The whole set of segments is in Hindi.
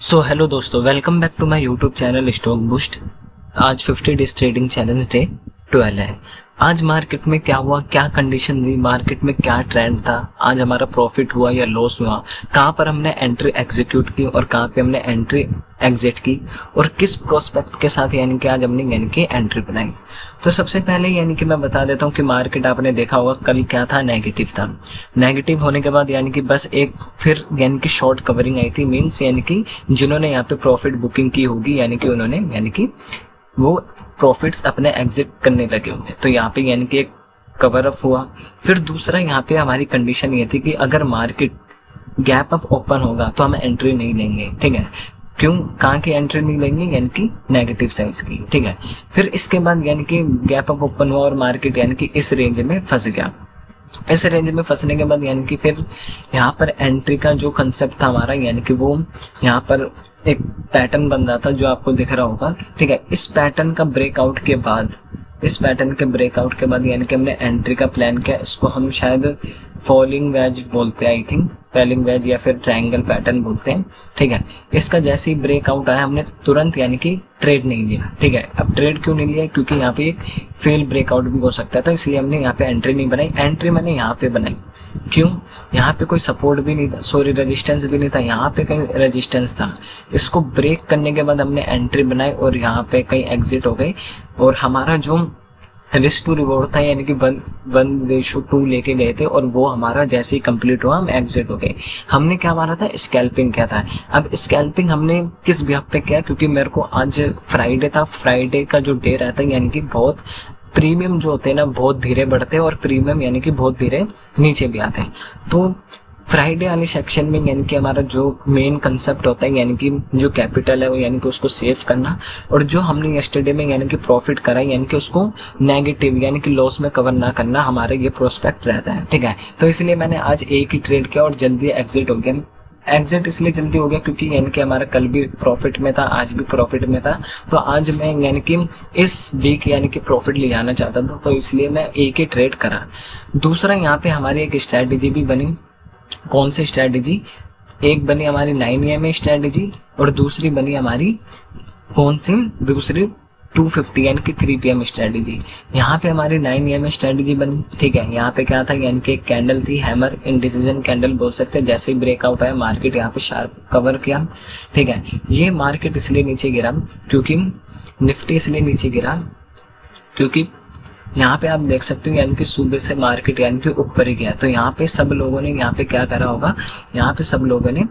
सो हेलो दोस्तों, welcome back to my YouTube channel stock boost. आज 50 डेज ट्रेडिंग चैलेंज डे 12 है। आज मार्केट में क्या हुआ, क्या कंडीशन थी, मार्केट में क्या ट्रेंड था, आज हमारा प्रॉफिट हुआ या लॉस हुआ, कहाँ पर हमने एंट्री एग्जीक्यूट की और कहाँ पे हमने एंट्री एग्जिट की और किस प्रोस्पेक्ट के साथ यानी कि आज हमने यानी कि एंट्री बनाई। तो सबसे पहले यानी कि मैं बता देता हूँ कि मार्केट आपने देखा होगा कल क्या था, नेगेटिव था। नेगेटिव होने के बाद यानी कि बस एक फिर यानी कि शॉर्ट कवरिंग आई थी, मीन्स यानी कि जिन्होंने यहाँ पे प्रॉफिट बुकिंग की होगी यानी कि उन्होंने यानी कि वो प्रॉफिट्स अपने एग्जिट करने लगे होंगे। तो यहाँ पे यानी कि एक कवर अप हुआ। फिर दूसरा यहाँ पे हमारी कंडीशन ये थी कि अगर मार्केट गैप अप ओपन होगा तो हम एंट्री नहीं लेंगे, ठीक है। क्यों, कहाँ की एंट्री नहीं लेंगे, यानी कि नेगेटिव साइज की, ठीक है। फिर इसके बाद यानी कि गैप अप ओपन हुआ और मार्केट यानी कि इस रेंज में फंस गया। इस रेंज में फंसने के बाद यानी कि फिर यहाँ पर एंट्री का जो कंसेप्ट था हमारा, यानी कि वो यहाँ पर एक पैटर्न बन रहा था जो आपको दिख रहा होगा, ठीक है। इस पैटर्न का ब्रेकआउट के बाद यानी कि हमने एंट्री का प्लान किया। इसको हम शायद फॉलिंग वेज बोलते हैं, आई थिंक फॉलिंग वेज या फिर ट्रायंगल पैटर्न बोलते हैं, ठीक है। इसका जैसे ही ब्रेकआउट आया हमने तुरंत यानी कि ट्रेड नहीं लिया, ठीक है। अब ट्रेड क्यों नहीं लिया, क्योंकि यहाँ पे एक फेल ब्रेकआउट भी हो सकता था, इसलिए हमने यहाँ पे एंट्री नहीं बनाई। एंट्री मैंने यहाँ पे बनाई, क्यों, यहाँ पे कोई सपोर्ट भी नहीं था, सॉरी रेजिस्टेंस भी नहीं था, यहाँ पे कहीं रेजिस्टेंस था। इसको ब्रेक करने के बाद हमने एंट्री बनाई और यहाँ पे कहीं एग्जिट हो गए और हमारा जो रिस्क टू रिवॉर्ड था यानी कि 1:2 लेके गए थे और वो हमारा जैसे ही कंप्लीट हुआ हम एग्जिट हो गए। हमने क्या मारा था, स्कैल्पिंग किया था। अब स्कैल्पिंग हमने किस बिहाफ पे किया, क्योंकि मेरे को आज फ्राइडे था, फ्राइडे का जो डे रहता है यानी कि बहुत प्रीमियम जो होते हैं ना बहुत धीरे बढ़ते हैं और प्रीमियम यानी कि बहुत धीरे नीचे भी आते हैं। तो फ्राइडे वाले सेक्शन में यानी कि हमारा जो मेन कंसेप्ट होता है यानी कि जो कैपिटल है वो यानी कि उसको सेव करना, और जो हमने यस्टरडे में यानी कि प्रॉफिट करा यानी कि उसको नेगेटिव यानी कि लॉस में कवर ना करना, हमारा ये प्रोस्पेक्ट रहता है, ठीक है। तो इसलिए मैंने आज एक ही ट्रेड किया और जल्दी एग्जिट हो गया। एग्जिट इसलिए जल्दी हो गया क्योंकि यानी कि हमारा कल भी प्रॉफिट में था, आज भी प्रॉफिट में था। तो आज मैं यानी कि इस वीक यानी कि प्रॉफिट ले आना चाहता था, तो इसलिए मैं एक ही ट्रेड करा। दूसरा यहाँ पे हमारी एक स्ट्रैटेजी भी बनी। कौन सी स्ट्रैटेजी, एक बनी हमारी 9 AM स्ट्रैटेजी और दूसरी बनी हमारी कौन सी, दूसरी 250 यानी कि 3 PM स्ट्रैटेजी। यहाँ पे हमारी 9 AM स्ट्रैटेजी बनी, ठीक है। यहाँ पे क्या था, यानी कि एक कैंडल थी, हैमर इंडिसीजन कैंडल बोल सकते हैं। जैसे ही ब्रेकआउट आया मार्केट यहाँ पे शार्प कवर किया, ठीक है। ये मार्केट इसलिए नीचे गिरा क्योंकि निफ्टी इसलिए नीचे गिरा क्योंकि यहाँ पे आप देख सकते हो यानी कि सुबह से मार्केट यानी कि ऊपर ही गया। तो यहाँ पे सब लोगों ने यहाँ पे क्या करा होगा, यहाँ पे सब लोगों ने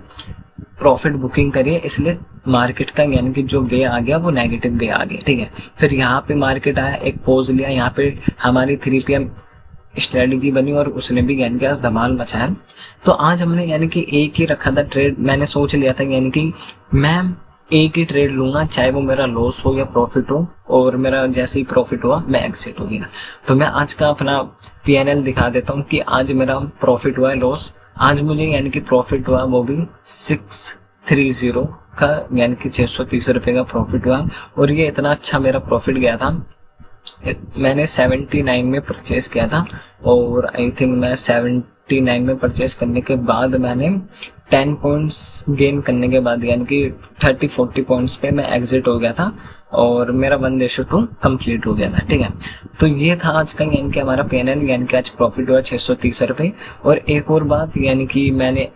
प्रॉफिट बुकिंग करी है, इसलिए मार्केट का यानी कि जो वे आ गया वो नेगेटिव वे आ गया, ठीक है। फिर यहाँ पे मार्केट आया, एक पोज लिया, यहाँ पे हमारी 3 PM स्ट्रेटेजी बनी और उसने भी यानी कि आज धमाल मचाया। तो आज हमने यानी कि एक ही रखा था ट्रेड। मैंने सोच लिया था यानी कि मैं एक ही ट्रेड लूंगा, चाहे वो मेरा लॉस हो या प्रॉफिट हो, और मेरा जैसे ही प्रॉफिट हुआ मैं एग्जिट हो गया। तो मैं आज का अपना PNL दिखा देता हूँ कि आज मेरा प्रॉफिट हुआ है, लॉस। आज मुझे यानी कि प्रॉफिट हुआ वो भी 630 का यानी कि 630 रुपये का प्रॉफिट हुआ। और ये इतना अच्छा मेरा प्रॉफिट गया था, मैंने 79 में परचेज किया था और आई थिंक मैं 79 में परचेज करने के बाद मैंने 10 पॉइंट्स गेन करने के बाद यानी कि 30-40 पॉइंट्स पे मैं एग्जिट हो गया था और मेरा 1:2 कंप्लीट हो गया था, ठीक है। तो ये था आज का यानी कि हमारा PNL, यानी कि आज प्रॉफिट हुआ 630 रुपये। और एक और बात यानी कि मैंने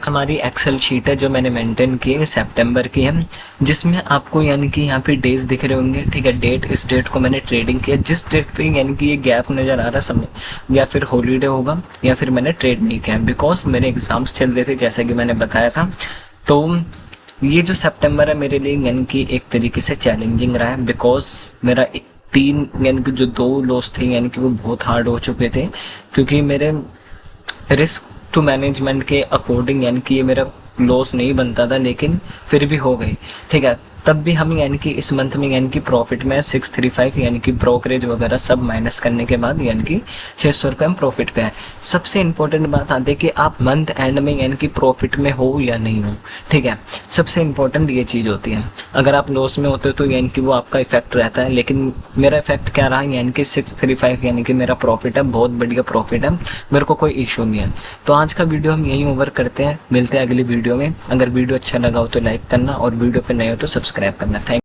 हमारी एक्सेल शीट है जो मैंने मेंटेन की है, सितंबर की है, जिसमें आपको यानी कि यहाँ पे डेज दिख रहे होंगे, ठीक है। डेट, इस डेट को मैंने ट्रेडिंग किया, जिस डेट पे यानी कि ये गैप नजर आ रहा समय या फिर हॉलीडे होगा या फिर मैंने ट्रेड नहीं किया, बिकॉज मेरे एग्जाम्स चल रहे थे जैसा कि मैंने बताया था। तो ये जो सितंबर है मेरे लिए यानी कि एक तरीके से चैलेंजिंग रहा है, बिकॉज मेरा 3 यानी कि जो 2 लॉस थे यानी कि वो बहुत हार्ड हो चुके थे, क्योंकि मेरे रिस्क टू मैनेजमेंट के अकॉर्डिंग यानी कि ये मेरा लॉस नहीं बनता था, लेकिन फिर भी हो गए, ठीक है। तब भी हम यानी कि इस मंथ में यानी कि प्रॉफिट में 635 यानी कि ब्रोकरेज वगैरह सब माइनस करने के बाद यानी कि 600 रुपये हम प्रॉफिट पे है। सबसे इंपॉर्टेंट बात आती है कि आप मंथ एंड में यानी कि प्रॉफिट में हो या नहीं हो, ठीक है, सबसे इंपॉर्टेंट ये चीज़ होती है। अगर आप लॉस में होते हो तो यानी कि वो आपका इफेक्ट रहता है, लेकिन मेरा इफेक्ट क्या रहा यानी कि 635 यानी कि मेरा प्रॉफिट है, बहुत बढ़िया प्रॉफिट है, मेरे को कोई इशू नहीं है। तो आज का वीडियो हम यहीं ओवर करते हैं, मिलते हैं अगली वीडियो में। अगर वीडियो अच्छा लगा हो तो लाइक करना और वीडियो पे नए हो तो सब्सक्राइब करना। थैंक